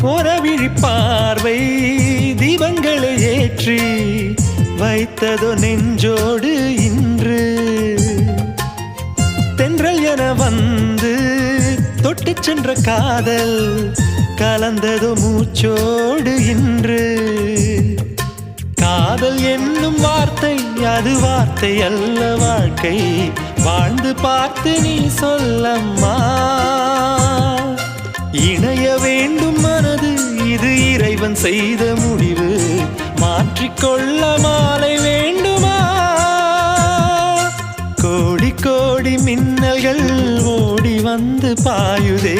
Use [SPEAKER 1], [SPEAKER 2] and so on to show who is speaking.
[SPEAKER 1] ஒரவிழி பார்வை தீபங்களை ஏற்றி வைத்ததோ நெஞ்சோடு இன்று தென்றல் என வந்து தொட்டு சென்ற காதல் கலந்ததோ மூச்சோடு இன்று காதல் என்னும் வார்த்தை அது வார்த்தை அல்ல வாழ்க்கை வாழ்ந்து பார்த்து நீ சொல்லம்மா இணைய வேண்டும் மனது இது இறைவன் செய்த முடிவு மாற்றிக்கொள்ள மாலை வேண்டுமா கோடி கோடி மின்னல்கள் ஓடி வந்து பாயுதே